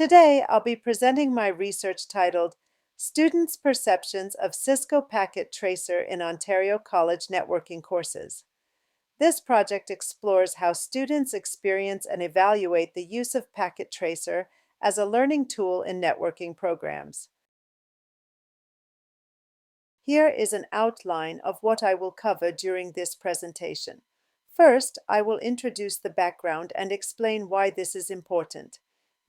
Today, I'll be presenting my research titled Students' Perceptions of Cisco Packet Tracer in Ontario College Networking Courses. This project explores how students experience and evaluate the use of Packet Tracer as a learning tool in networking programs. Here is an outline of what I will cover during this presentation. First, I will introduce the background and explain why this is important.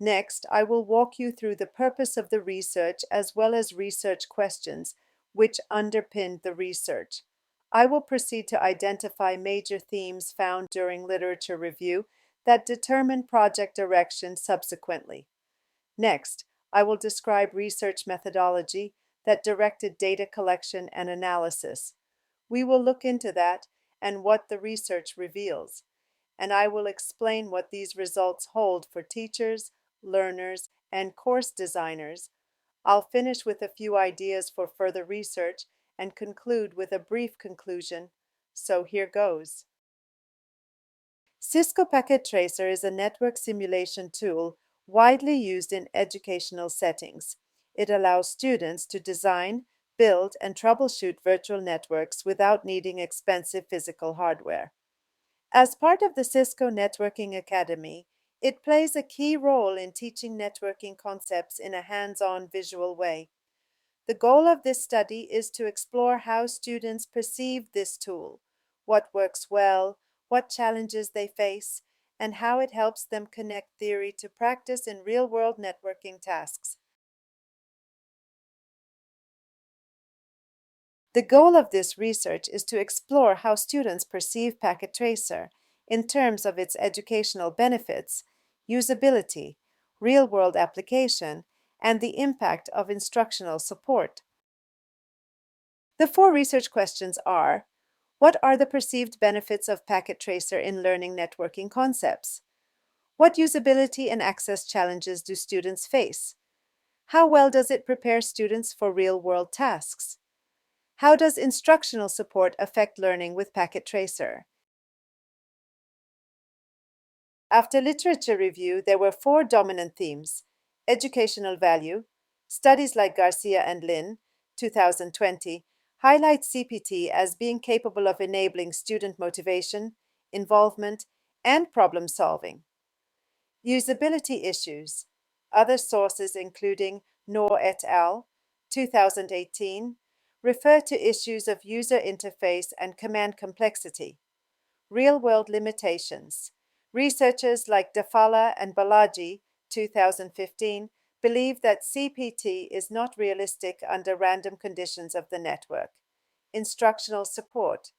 Next, I will walk you through the purpose of the research as well as research questions which underpin the research. I will proceed to identify major themes found during literature review that determine project direction subsequently. Next, I will describe research methodology that directed data collection and analysis. We will look into that and what the research reveals, and I will explain what these results hold for teachers, learners, and course designers. I'll finish with a few ideas for further research and conclude with a brief conclusion. So here goes. Cisco Packet Tracer is a network simulation tool widely used in educational settings. It allows students to design, build, and troubleshoot virtual networks without needing expensive physical hardware. As part of the Cisco Networking Academy, it plays a key role in teaching networking concepts in a hands-on visual way. The goal of this study is to explore how students perceive this tool, what works well, what challenges they face, and how it helps them connect theory to practice in real-world networking tasks. The goal of this research is to explore how students perceive Packet Tracer in terms of its educational benefits, usability, real-world application, and the impact of instructional support. The four research questions are: what are the perceived benefits of Packet Tracer in learning networking concepts? What usability and access challenges do students face? How well does it prepare students for real-world tasks? How does instructional support affect learning with Packet Tracer? After literature review, there were four dominant themes: educational value. Studies like Garcia and Lin, 2020, highlight CPT as being capable of enabling student motivation, involvement, and problem solving. Usability issues. Other sources, including Noor et al., 2018, refer to issues of user interface and command complexity. Real-world limitations. Researchers like Dafala and Balaji, 2015, believe that CPT is not realistic under random conditions of the network. Instructional support.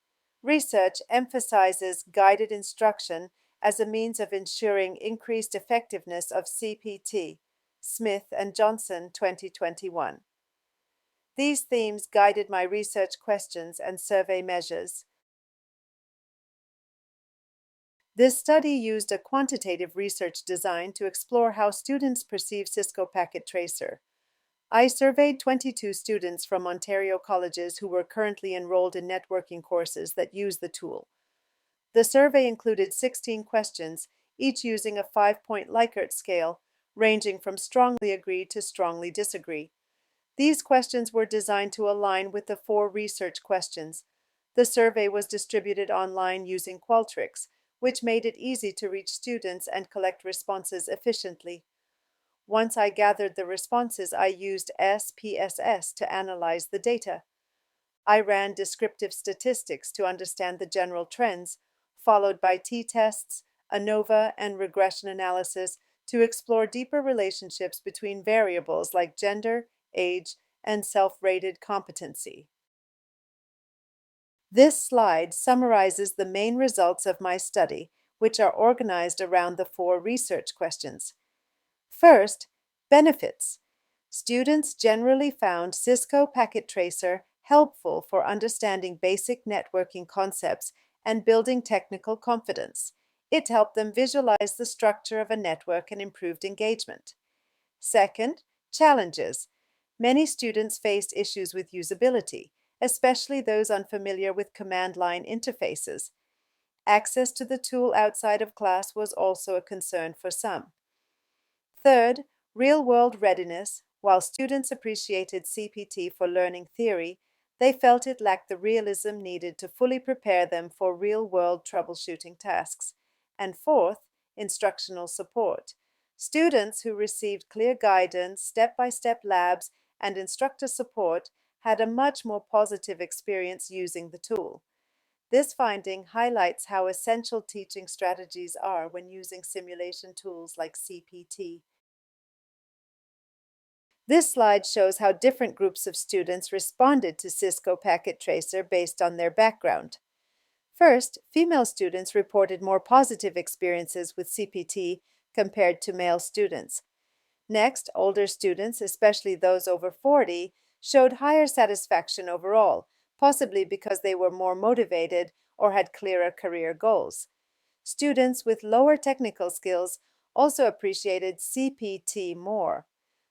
Research emphasizes guided instruction as a means of ensuring increased effectiveness of CPT. Smith and Johnson, 2021. These themes guided my research questions and survey measures. This study used a quantitative research design to explore how students perceive Cisco Packet Tracer. I surveyed 22 students from Ontario colleges who were currently enrolled in networking courses that use the tool. The survey included 16 questions, each using a 5-point Likert scale, ranging from strongly agree to strongly disagree. These questions were designed to align with the four research questions. The survey was distributed online using Qualtrics, which made it easy to reach students and collect responses efficiently. Once I gathered the responses, I used SPSS to analyze the data. I ran descriptive statistics to understand the general trends, followed by t-tests, ANOVA, and regression analysis to explore deeper relationships between variables like gender, age, and self-rated competency. This slide summarizes the main results of my study, which are organized around the four research questions. First, benefits. Students generally found Cisco Packet Tracer helpful for understanding basic networking concepts and building technical confidence. It helped them visualize the structure of a network and improved engagement. Second, challenges. Many students faced issues with usability, especially those unfamiliar with command line interfaces. Access to the tool outside of class was also a concern for some. Third, Real-world readiness: while students appreciated CPT for learning theory, they felt it lacked the realism needed to fully prepare them for real-world troubleshooting tasks. And fourth, instructional support. Students who received clear guidance, step-by-step labs, and instructor support had a much more positive experience using the tool. This finding highlights how essential teaching strategies are when using simulation tools like CPT. This slide shows how different groups of students responded to Cisco Packet Tracer based on their background. First, female students reported more positive experiences with CPT compared to male students. Next, older students, especially those over 40, showed higher satisfaction overall, possibly because they were more motivated or had clearer career goals. Students with lower technical skills also appreciated CPT more.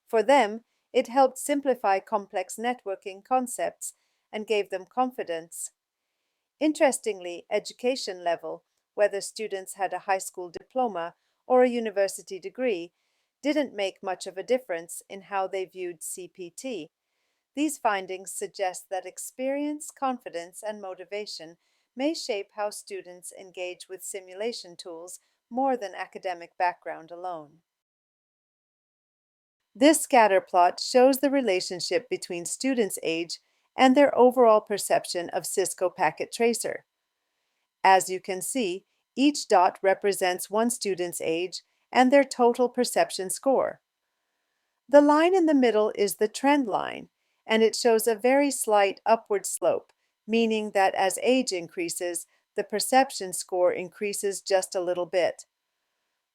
For them, it helped simplify complex networking concepts and gave them confidence. Interestingly, education level, whether students had a high school diploma or a university degree, didn't make much of a difference in how they viewed CPT. These findings suggest that experience, confidence, and motivation may shape how students engage with simulation tools more than academic background alone. This scatter plot shows the relationship between students' age and their overall perception of Cisco Packet Tracer. As you can see, each dot represents one student's age and their total perception score. The line in the middle is the trend line, and it shows a very slight upward slope, meaning that as age increases, the perception score increases just a little bit.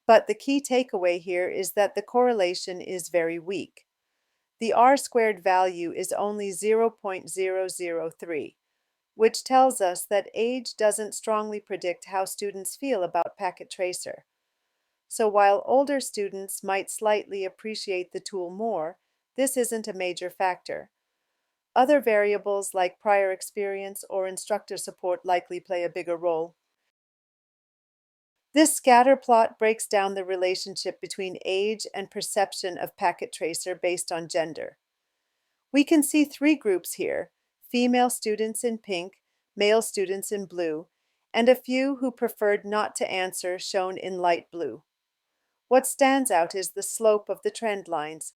But the key takeaway here is that the correlation is very weak. The R-squared value is only 0.003, which tells us that age doesn't strongly predict how students feel about Packet Tracer. So while older students might slightly appreciate the tool more, this isn't a major factor. Other variables like prior experience or instructor support likely play a bigger role. This scatter plot breaks down the relationship between age and perception of Packet Tracer based on gender. We can see three groups here: female students in pink, male students in blue, and a few who preferred not to answer shown in light blue. What stands out is the slope of the trend lines.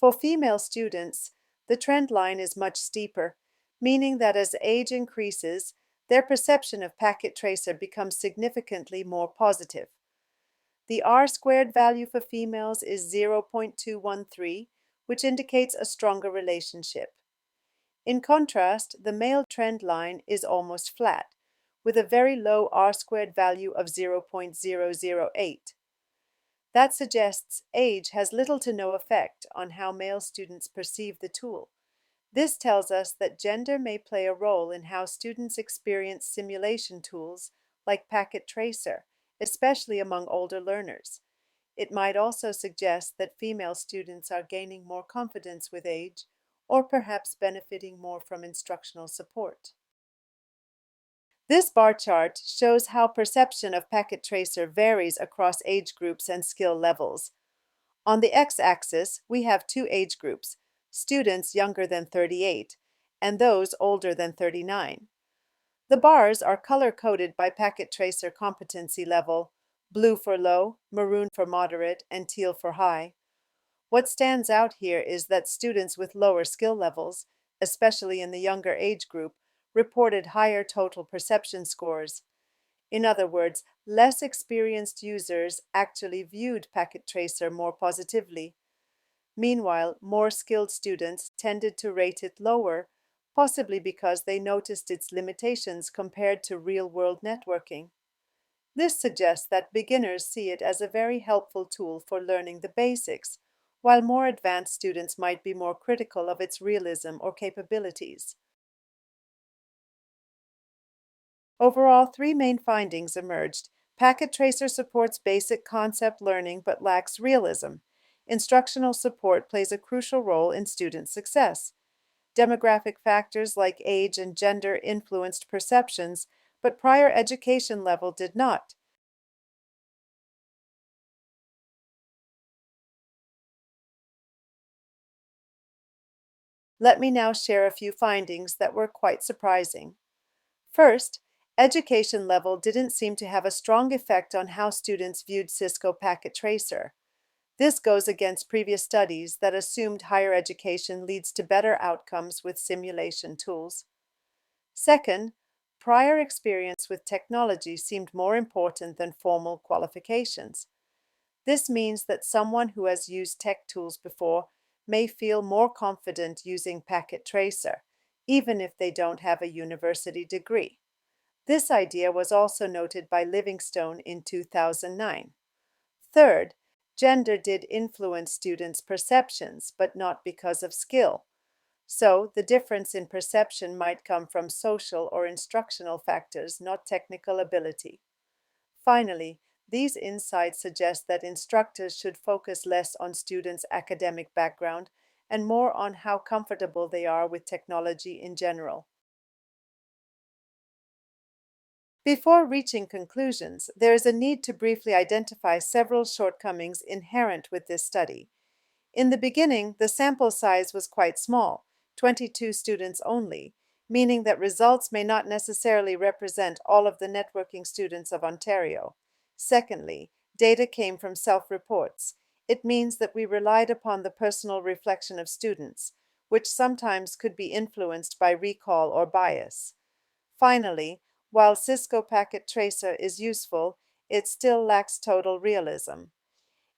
For female students, the trend line is much steeper, meaning that as age increases, their perception of Packet Tracer becomes significantly more positive. The R-squared value for females is 0.213, which indicates a stronger relationship. In contrast, the male trend line is almost flat, with a very low R-squared value of 0.008. That suggests age has little to no effect on how male students perceive the tool. This tells us that gender may play a role in how students experience simulation tools like Packet Tracer, especially among older learners. It might also suggest that female students are gaining more confidence with age, or perhaps benefiting more from instructional support. This bar chart shows how perception of Packet Tracer varies across age groups and skill levels. On the x-axis, we have two age groups: students younger than 38 and those older than 39. The bars are color-coded by Packet Tracer competency level: blue for low, maroon for moderate, and teal for high. What stands out here is that students with lower skill levels, especially in the younger age group, reported higher total perception scores. In other words, less experienced users actually viewed Packet Tracer more positively. Meanwhile, more skilled students tended to rate it lower, possibly because they noticed its limitations compared to real-world networking. This suggests that beginners see it as a very helpful tool for learning the basics, while more advanced students might be more critical of its realism or capabilities. Overall, three main findings emerged. Packet Tracer supports basic concept learning but lacks realism. Instructional support plays a crucial role in student success. Demographic factors like age and gender influenced perceptions, but prior education level did not. Let me now share a few findings that were quite surprising. First, education level didn't seem to have a strong effect on how students viewed Cisco Packet Tracer. This goes against previous studies that assumed higher education leads to better outcomes with simulation tools. Second, prior experience with technology seemed more important than formal qualifications. This means that someone who has used tech tools before may feel more confident using Packet Tracer, even if they don't have a university degree. This idea was also noted by Livingstone in 2009. Third, gender did influence students' perceptions, but not because of skill. So, the difference in perception might come from social or instructional factors, not technical ability. Finally, these insights suggest that instructors should focus less on students' academic background and more on how comfortable they are with technology in general. Before reaching conclusions, there is a need to briefly identify several shortcomings inherent with this study. In the beginning, the sample size was quite small, 22 students only, meaning that results may not necessarily represent all of the networking students of Ontario. Secondly, data came from self-reports. It means that we relied upon the personal reflection of students, which sometimes could be influenced by recall or bias. Finally, while Cisco Packet Tracer is useful, it still lacks total realism.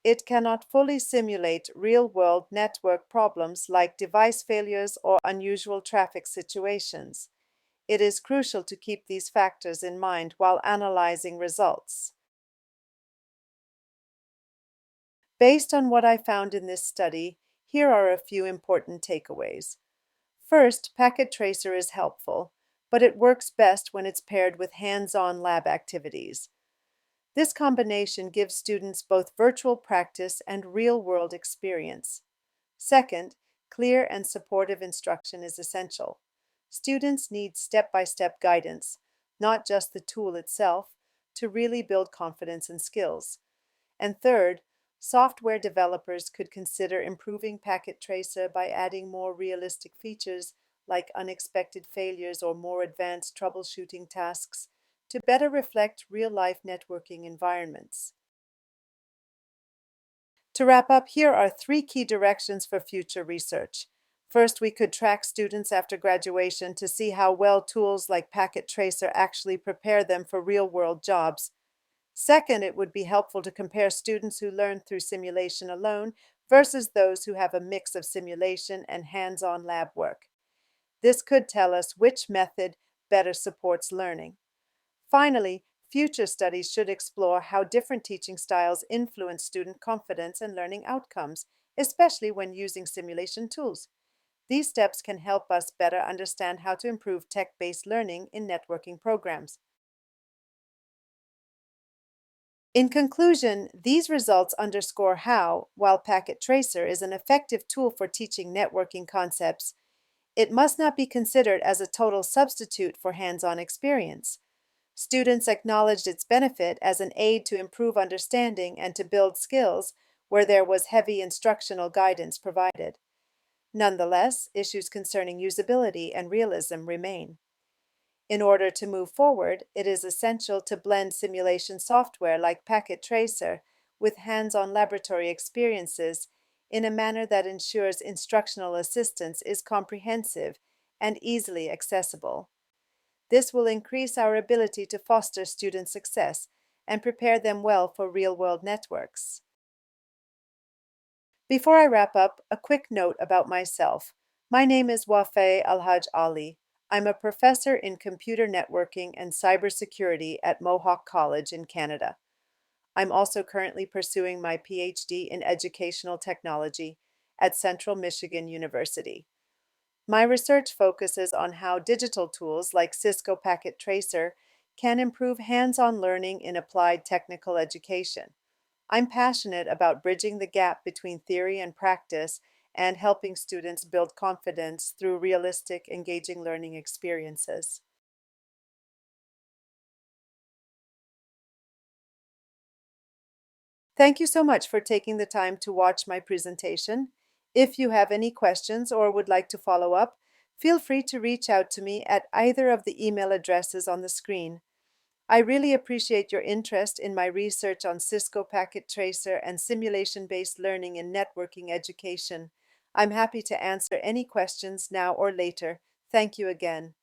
It cannot fully simulate real-world network problems like device failures or unusual traffic situations. It is crucial to keep these factors in mind while analyzing results. Based on what I found in this study, here are a few important takeaways. First, Packet Tracer is helpful, but it works best when it's paired with hands-on lab activities. This combination gives students both virtual practice and real-world experience. Second, clear and supportive instruction is essential. Students need step-by-step guidance, not just the tool itself, to really build confidence and skills. And third, software developers could consider improving Packet Tracer by adding more realistic features like unexpected failures or more advanced troubleshooting tasks to better reflect real-life networking environments. To wrap up, here are three key directions for future research. First, we could track students after graduation to see how well tools like Packet Tracer actually prepare them for real-world jobs. Second, it would be helpful to compare students who learn through simulation alone versus those who have a mix of simulation and hands-on lab work. This could tell us which method better supports learning. Finally, future studies should explore how different teaching styles influence student confidence and learning outcomes, especially when using simulation tools. These steps can help us better understand how to improve tech-based learning in networking programs. In conclusion, these results underscore how, while Packet Tracer is an effective tool for teaching networking concepts, it must not be considered as a total substitute for hands-on experience. Students acknowledged its benefit as an aid to improve understanding and to build skills where there was heavy instructional guidance provided. Nonetheless, issues concerning usability and realism remain. In order to move forward, it is essential to blend simulation software like Packet Tracer with hands-on laboratory experiences in a manner that ensures instructional assistance is comprehensive and easily accessible. This will increase our ability to foster student success and prepare them well for real-world networks. Before I wrap up, a quick note about myself. My name is Wafay Alhaj Ali. I'm a professor in computer networking and cybersecurity at Mohawk College in Canada. I'm also currently pursuing my PhD in educational technology at Central Michigan University. My research focuses on how digital tools like Cisco Packet Tracer can improve hands-on learning in applied technical education. I'm passionate about bridging the gap between theory and practice and helping students build confidence through realistic, engaging learning experiences. Thank you so much for taking the time to watch my presentation. If you have any questions or would like to follow up, feel free to reach out to me at either of the email addresses on the screen. I really appreciate your interest in my research on Cisco Packet Tracer and simulation-based learning in networking education. I'm happy to answer any questions now or later. Thank you again.